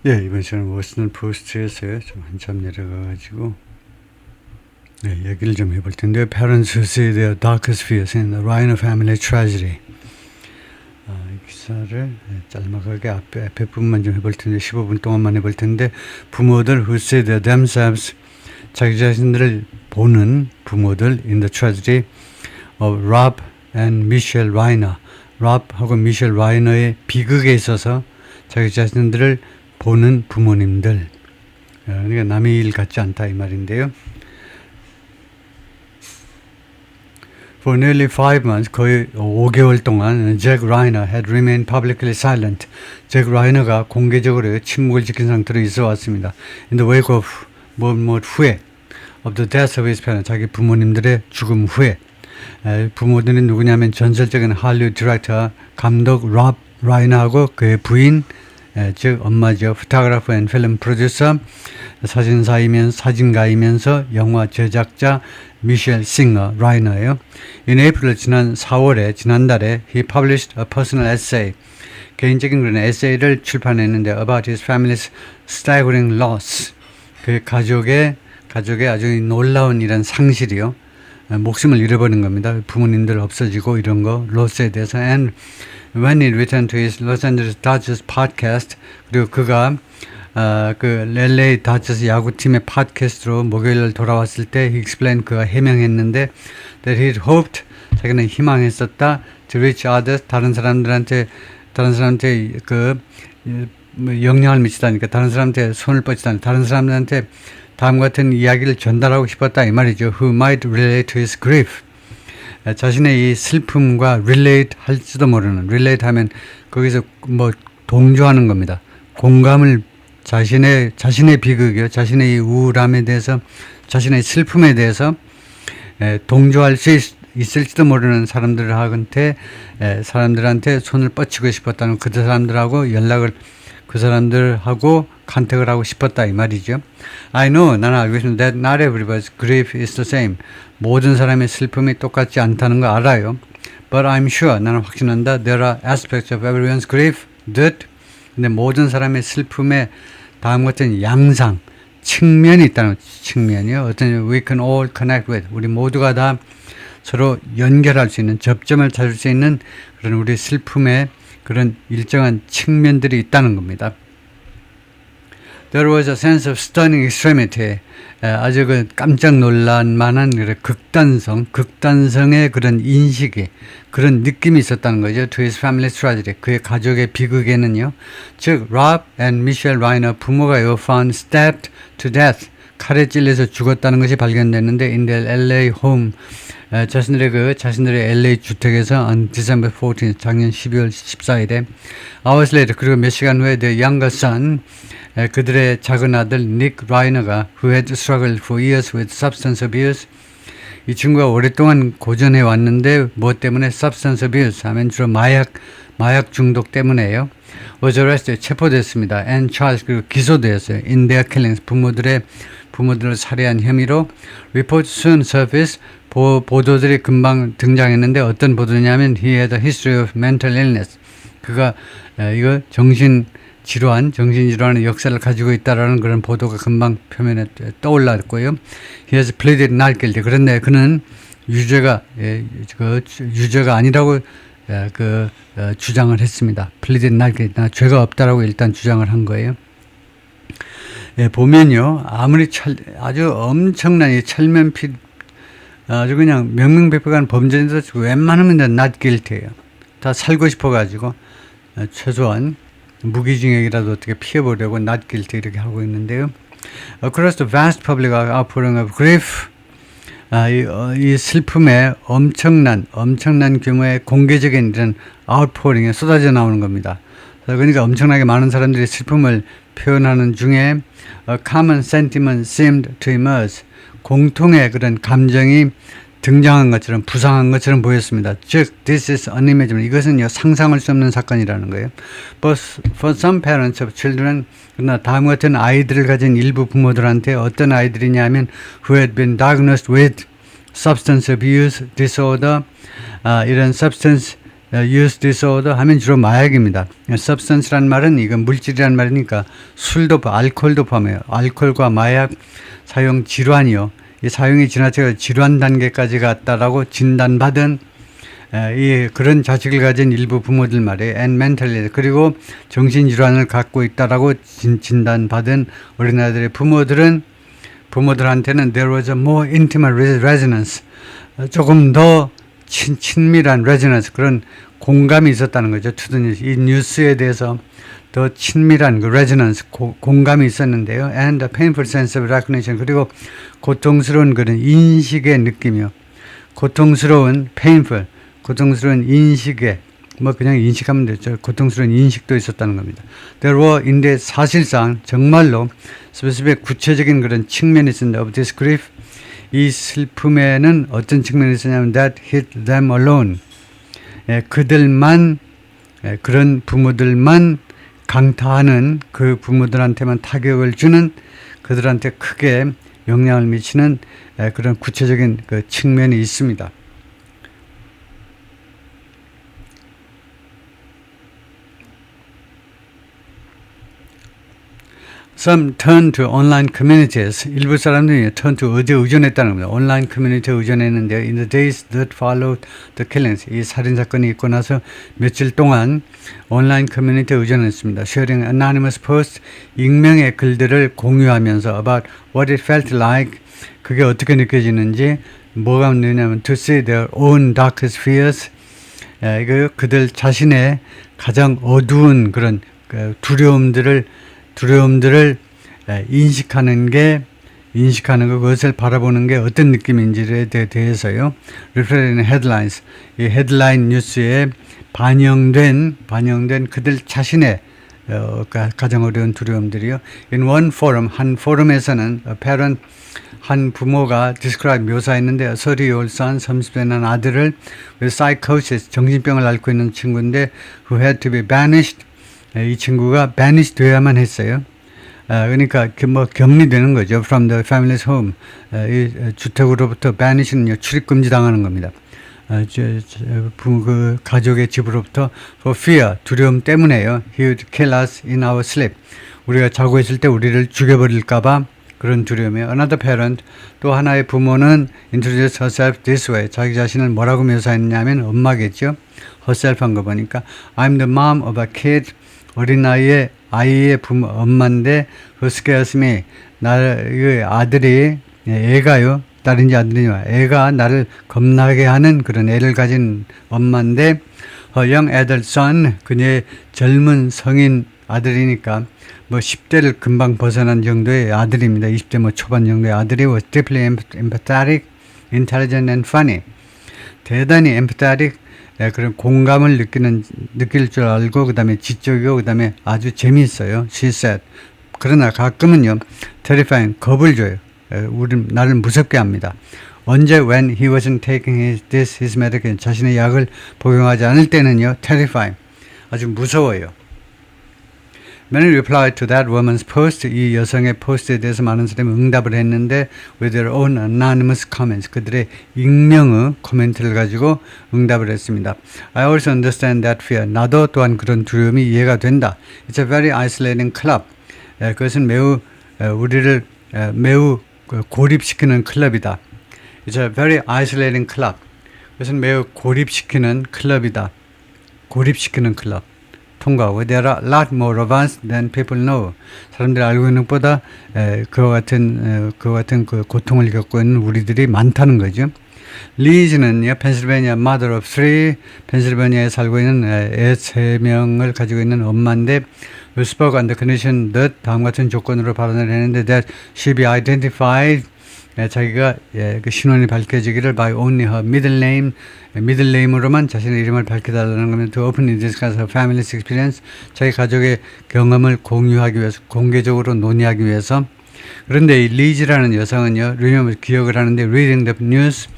예, 이번 시간은 워싱턴 포스트에서요. 좀 한참 내려가가지고 얘기를 좀 해볼 텐데요. Parents who see their darkest fears in the Reiner family tragedy. 이 기사를 짤막하게 앞에 부분만 좀 해볼 텐데 15분 동안만 해볼 텐데 부모들 who see their themselves 자기 자신들을 보는 부모들 in the tragedy of Rob and Michelle Reiner. Rob하고 Michelle Reiner의 비극에 있어서 자기 자신들을 보는 부모님들. 그러니까 남의 일 같지 않다 이 말인데요. For nearly 5 months, 거의 5개월 동안 Jack Reiner had remained publicly silent. 잭 라이너가 공개적으로 침묵을 지킨 상태로 있어 왔습니다. In the wake of 후에 of the death of his parents, 자기 부모님들의 죽음 후에 부모들은 누구냐면 전설적인 할리우드 디렉터 감독 롭 라이너하고 그의 부인 즉 엄마죠. 포토그래퍼 앤 필름 프로듀서 사진가이면서 영화 제작자 미셸 싱어 라이너예요. In April 지난달에 he published a personal essay 개인적인 그런 에세이를 출판했는데 about his family's staggering loss 그 가족의 아주 놀라운 이런 상실이요. 목숨을 잃어버린 겁니다. 부모님들 없어지고 이런 거 로스에 대해서 and when he returned to his Los Angeles Dodgers podcast 그리고 그가 그 LA 다저스 야구팀의 팟캐스트로 목요일 돌아왔을 때 he explained 그가 해명했는데 that he hoped 자기는 희망했었다 to reach others 다른 사람한테 그 영향을 미치다니까 다른 사람한테 손을 뻗치다니 다른 사람들한테 다음과 같은 이야기를 전달하고 싶었다 이 말이죠. Who might relate to his grief. 자신의 이 슬픔과 relate 할지도 모르는 relate 하면 거기서 뭐 동조하는 겁니다. 공감을 자신의 비극이요. 자신의 이 우울함에 대해서 자신의 슬픔에 대해서 동조할 수 있을지도 모르는 사람들한테 손을 뻗치고 싶었다는 그 사람들하고 컨택을 하고 싶었다 이 말이죠. I know, 나는 알고 있습니다. That not everybody's grief is the same. 모든 사람의 슬픔이 똑같지 않다는 거 알아요. But I'm sure, 나는 확신한다. There are aspects of everyone's grief that 근데 모든 사람의 슬픔에 다음 같은 양상, 측면이 있다는 측면이요. 어떤 we can all connect with. 우리 모두가 다 서로 연결할 수 있는 접점을 찾을 수 있는 그런 우리 슬픔의 그런 일정한 측면들이 있다는 겁니다. There was a sense of stunning extremity. 아주 그 깜짝 놀랄 만한 극단성의 그런 인식이, 그런 느낌이 있었다는 거죠. To his family tragedy. 그의 가족의 비극에는요. 즉, Rob and Michelle Reiner 부모가 found stabbed to death. 칼에 찔려서 죽었다는 것이 발견됐는데 in their LA home. 자신들의 LA 주택에서 on December 14th, 작년 12월 14일에 hours later, 그리고 몇 시간 후에 the younger son, 그들의 작은 아들 닉 라이너가 who had struggled for years with substance abuse, 이 친구가 오랫동안 고전해 왔는데 무엇 때문에 substance abuse 하면 주로 마약 중독 때문에요. was arrested, 체포됐습니다. and charged, 그리고 기소되었어요. in their killings, 부모들을 살해한 혐의로 report soon surfaced, 보도들이 금방 등장했는데 어떤 보도냐면 he had a history of mental illness. 그가 이거 정신질환의 역사를 가지고 있다라는 그런 보도가 금방 표면에 떠올랐고요. He has pleaded not guilty. 그런데 그는 유죄가 아니라고 주장을 했습니다. pleaded not guilty. 나 죄가 없다라고 일단 주장을 한 거예요. 보면요, 아무리 아주 엄청난 이 철면피 아주 그냥 명명백백한 범죄인도 웬만하면 다 not guilty예요. 다 살고 싶어가지고 최소한 무기징역이라도 어떻게 피해보려고 not guilty 이렇게 하고 있는데요. Across the vast public outpouring of grief, 이 슬픔에 엄청난 규모의 공개적인 이런 outpouring에 쏟아져 나오는 겁니다. 그러니까 엄청나게 많은 사람들이 슬픔을 표현하는 중에 a common sentiment seemed to emerge. 공통의 그런 감정이 등장한 것처럼 부상한 것처럼 보였습니다. 즉, this is unimaginable. 이것은요, 상상할 수 없는 사건이라는 거예요. But for some parents of children, 그러나 다음 같은 아이들을 가진 일부 부모들한테 어떤 아이들이냐면 who had been diagnosed with substance abuse disorder, 이런 substance use disorder 하면 주로 마약입니다. substance란 말은 이건 물질이란 말이니까 술도 알코올도 포함해요. 알코올과 마약 사용 질환이요. 이 사용이 지나쳐 질환 단계까지 갔다라고 진단받은 그런 자식을 가진 일부 부모들 말이에요. and mentally 그리고 정신질환을 갖고 있다라고 진단받은 어린아이들의 부모들한테는 there was a more intimate resonance 조금 더 친밀한 resonance 그런 공감이 있었다는 거죠. 이 뉴스에 대해서 더 친밀한 그 resonance 공감이 있었는데요. and a painful sense of recognition 그리고 고통스러운 그런 인식의 느낌이요. 고통스러운 painful 고통스러운 인식에 그냥 인식하면 되죠. 고통스러운 인식도 있었다는 겁니다. There were 인데 사실상 정말로 specific 구체적인 그런 측면이 있습니다. Of this grief 이 슬픔에는 어떤 측면이 있었냐면 that hit them alone 그들만 그런 부모들만 강타하는 그 부모들한테만 타격을 주는 그들한테 크게 영향을 미치는 그런 구체적인 그 측면이 있습니다. Some turn to online communities. 일부 사람들이 turn to 어디에 의존했다는 겁니다. 온라인 커뮤니티에 의존했는데요. In the days that followed the killings. 이 살인사건이 있고 나서 며칠 동안 온라인 커뮤니티에 의존했습니다. Sharing anonymous posts. 익명의 글들을 공유하면서 about what it felt like. 그게 어떻게 느껴지는지 뭐가 느냐면 to see their own darkest fears. 그들 자신의 가장 어두운 그런 두려움들을 인식하는 거, 그것을 바라보는 게 어떤 느낌인지에 대해서요. Reflected in headlines. 이 헤드라인 뉴스에 반영된 그들 자신의 가장 어려운 두려움들이요. In one forum, 한 포럼에서는 a parent, 한 부모가 describe 묘사했는데 30-year-old son, 30대 난 아들을 with psychosis, 정신병을 앓고 있는 친구인데 who had to be banished. 이 친구가 banish 돼야만 했어요. 그러니까 격리되는 거죠. From the family's home. 이 주택으로부터 banish는요 출입금지 당하는 겁니다. 그 가족의 집으로부터 for fear 두려움 때문에요. He would kill us in our sleep. 우리가 자고 있을 때 우리를 죽여버릴까봐 그런 두려움이에요. Another parent 또 하나의 부모는 introduced herself this way. 자기 자신을 뭐라고 묘사했냐면 엄마겠죠. herself 한 거 보니까 I'm the mom of a kid. 어린아이의 엄마인데 who scares me. 아들이 애가요. 딸인지 아들인지 애가 나를 겁나게 하는 그런 애를 가진 엄마인데 her young adult son 그녀의 젊은 성인 아들이니까 10대를 금방 벗어난 정도의 아들입니다. 20대 초반 정도의 아들이 was deeply empathetic, intelligent and funny. 대단히 empathetic 그런 공감을 느낄 줄 알고 그 다음에 지적이고 그 다음에 아주 재미있어요. She said. 그러나 가끔은요 terrifying 겁을 줘요. 나를 무섭게 합니다. 언제 when he wasn't taking his medication 자신의 약을 복용하지 않을 때는요 terrifying 아주 무서워요. Many replied to that woman's post. 이 여성의 포스트에 대해서 많은 사람이 응답을 했는데 with their own anonymous comments. 그들의 익명의 코멘트를 가지고 응답을 했습니다. I also understand that fear. 나도 또한 그런 두려움이 이해가 된다. It's a very isolating club. 그것은 매우 우리를 매우 고립시키는 클럽이다. It's a very isolating club. 그것은 매우 고립시키는 클럽이다. 고립시키는 클럽. 통과하고 there are a lot more of us than people know. 사람들이 알고 있는 것보다 그와 같은 그 고통을 겪고 있는 우리들이 많다는 거죠. 리즈는요, 펜실베니아 mother of three, 펜실베니아에 살고 있는 애 3명을 가지고 있는 엄마인데 spoke on the condition that 다음 같은 조건으로 발언을 했는데 that she be identified 자기가 그 신원이 밝혀지기를 by only her middle name, middle name으로만 자신의 이름을 밝혀달라는 겁니다. To openly discuss her family's experience, 자기 가족의 경험을 공유하기 위해서, 공개적으로 논의하기 위해서. 그런데 이 리즈라는 여성은요, remember, 기억을 하는데 reading the news,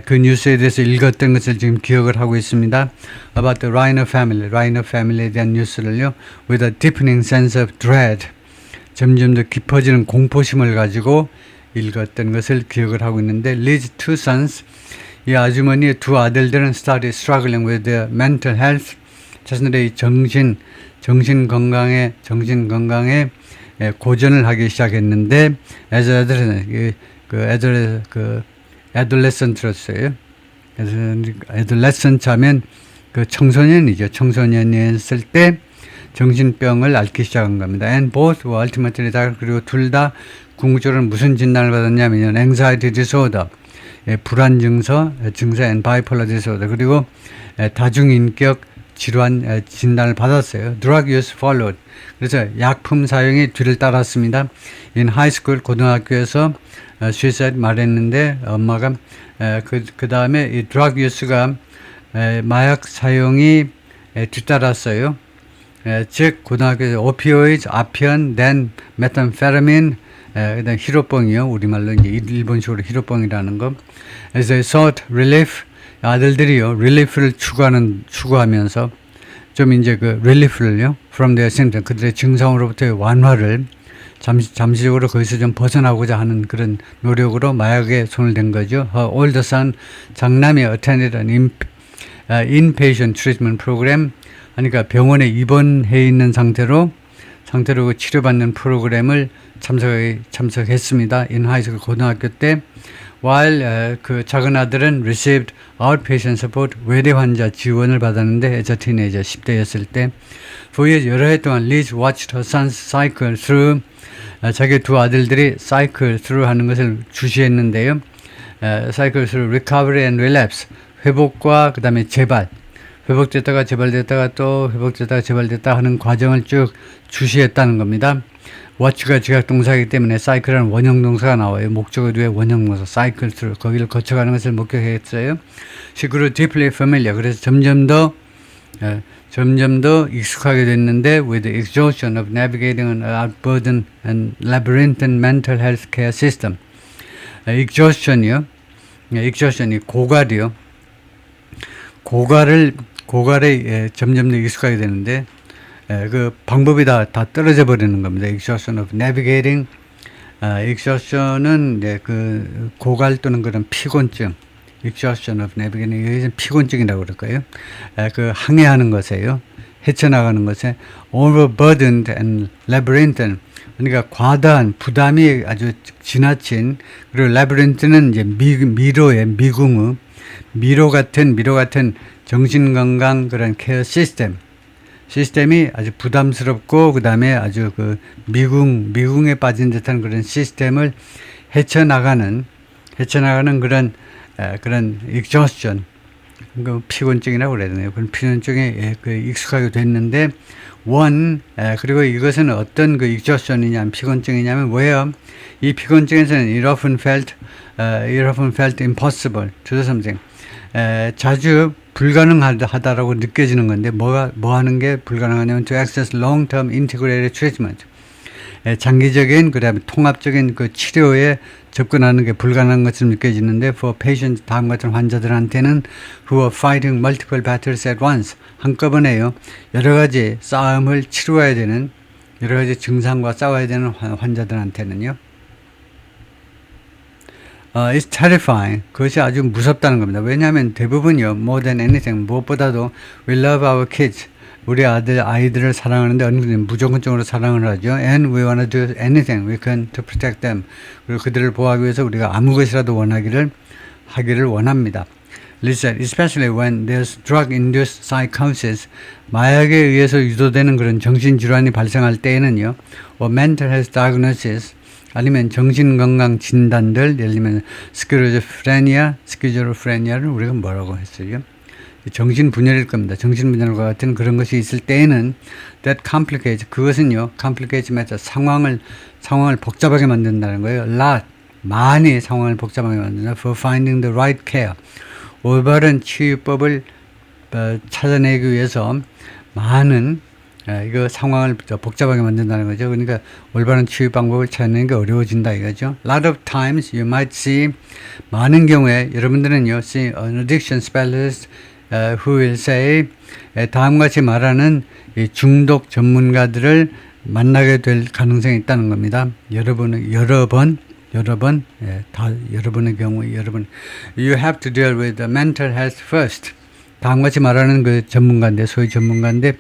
그 뉴스에 대해서 읽었던 것을 지금 기억을 하고 있습니다. About the Reiner family에 대한 뉴스를요, with a deepening sense of dread, 점점 더 깊어지는 공포심을 가지고 읽었던 것을 기억을 하고 있는데 Liz two sons 이 아주머니의 두 아들들은 started struggling with their mental health. 자신들의 정신 건강에 고전을 하기 시작했는데, as adolescent였어요. adolescent 하면 그 청소년이죠. 청소년이었을 때 정신병을 앓기 시작한 겁니다. And both were ultimately diagnosed. 그리고 둘 다 궁극적으로 무슨 진단을 받았냐면 anxiety disorder, 불안 증서 and bipolar disorder, 그리고 다중인격 질환 진단을 받았어요. Drug use followed. 그래서 약품 사용이 뒤를 따랐습니다. In high school, 고등학교에서 suicide 말했는데 엄마가 그 다음에 이 drug use가 마약 사용이 뒤따랐어요. 즉 고등학교에서 opioids, 아피언, then methamphetamine, 그다음 히로뽕이요. 우리말로 이제 일본식으로 히로뽕이라는 거. As they sought relief, 아들들이요 relief를 추구하면서 좀 이제 그 relief를요 from their symptoms, 그들의 증상으로부터의 완화를 잠시적으로 거기서 좀 벗어나고자 하는 그런 노력으로 마약에 손을 댄 거죠. Her older son, 장남이 attended an inpatient treatment program. 그러니까 병원에 입원해 있는 상태로 치료받는 프로그램을 참석했습니다. in high school, 고등학교 때. while 그 작은 아들은 received outpatient support, 외래 환자 지원을 받았는데 as a teenager, 10대였을 때. for years, 여러 해 동안 Liz watched her sons cycle through, 자기 두 아들들이 cycle through 하는 것을 주시했는데요. cycle through recovery and relapse, 회복과 그 다음에 재발, 회복됐다가 재발됐다가 또 회복됐다가 재발됐다 하는 과정을 쭉 주시했다는 겁니다. watch가 지각동사이기 때문에 cycle은 원형동사가 나와요. 목적어 뒤에 원형동사 cycle through, 거기를 거쳐가는 것을 목격했어요. She grew deeply familiar. 그래서 점점 더 익숙하게 됐는데 with the exhaustion of navigating an outburdened and labyrinthine mental health care system. exhaustion이 고갈이요. 고갈에 점점 더 익숙하게 되는데 그 방법이 다 떨어져 버리는 겁니다. exhaustion of navigating, exhaustion은 이제 그 고갈 또는 그런 피곤증, exhaustion of navigating, 여기서 피곤증이라고 그럴까요? 그 항해하는 것에요. 헤쳐나가는 것에 overburdened and labyrinthine, 그러니까 과다한 부담이 아주 지나친, 그리고 labyrinth는 이제 미로의 미로 같은 정신건강 그런 케어 시스템이 아주 부담스럽고 그 다음에 아주 그 미궁에 빠진 듯한 그런 시스템을 헤쳐나가는 그런 exhaustion, 그 피곤증이라고 그래야 되나요? 그런 피곤증에 익숙하게 됐는데 그리고 이것은 어떤 그 exhaustion이냐면 피곤증이냐면 where 이 피곤증에서는 it often felt impossible to do something, 자주 불가능하다라고 느껴지는 건데 뭐 하는 게 불가능하냐면 to access long-term integrated treatment, 장기적인 그다음에 통합적인 그 치료에 접근하는 게 불가능한 것처럼 느껴지는데 for patients, 다음 같은 환자들한테는 who are fighting multiple battles at once, 한꺼번에요 여러 가지 싸움을 치루어야 되는, 여러 가지 증상과 싸워야 되는 환자들한테는요 it's terrifying. 그것이 아주 무섭다는 겁니다. 왜냐하면 대부분요, more than anything, 무엇보다도 we love our kids. 우리 아이들을 사랑하는데 언제든 무조건적으로 사랑을 하죠. And we want to do anything we can to protect them. 그리고 그들을 보호하기 위해서 우리가 아무 것이라도 하기를 원합니다. Listen, especially when there's drug-induced psychosis, 마약에 의해서 유도되는 그런 정신질환이 발생할 때에는요, or mental health diagnosis, 아니면 정신건강 진단들, 예를 들면 스키조프레니아를 우리가 뭐라고 했어요? 정신분열일 겁니다. 정신분열과 같은 그런 것이 있을 때에는 that complicates, 그것은요 complicates matter, 상황을 복잡하게 만든다는 거예요. 많이 상황을 복잡하게 만든다. For finding the right care, 올바른 치유법을 찾아내기 위해서 많은 이거 상황을 복잡하게 만든다는 거죠. 그러니까 올바른 치유 방법을 찾는 게 어려워진다 이거죠. lot of times you might see, 많은 경우에 여러분들은요 see an addiction specialist who will say, 다음같이 말하는 이 중독 전문가들을 만나게 될 가능성이 있다는 겁니다. 여러 번 여러 번, 다 여러분의 경우 you have to deal with the mental health first. 다음같이 말하는 그 전문가인데, 소위 전문가인데,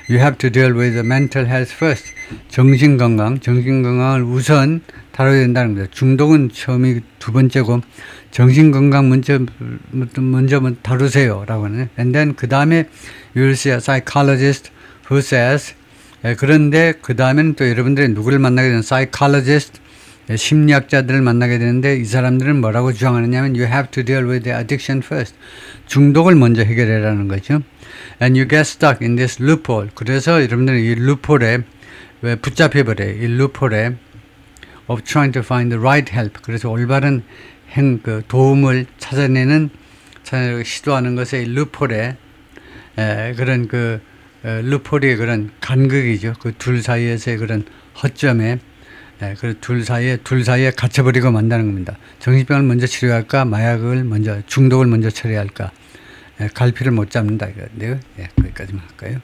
you have to deal with the mental health first. 정신건강을 우선 다뤄야 된다는 거죠. 중독은 처음이 두 번째고, 정신건강 먼저 다루세요. 라고 하는. And then 그 다음에 you will see a psychologist who says, 그런데 그 다음에는 또 여러분들이 누구를 만나게 되는 psychologist, 심리학자들을 만나게 되는데 이 사람들은 뭐라고 주장하느냐면 you have to deal with the addiction first. 중독을 먼저 해결해라는 거죠. And you get stuck in this loophole. 그래서 여러분들은 이 루폴에 왜 붙잡혀버려요. 이 루폴에 of trying to find the right help. 그래서 올바른 그 도움을 찾아내는 시도하는 것에 이 루폴에 그런 그 루폴의 그런 간극이죠. 그 둘 사이에서의 그런 허점에 그 둘 사이에 갇혀버리고 만다는 겁니다. 정신병을 먼저 치료할까, 중독을 먼저 처리할까, 갈피를 못 잡는다 이건데요. 거기까지만 할까요?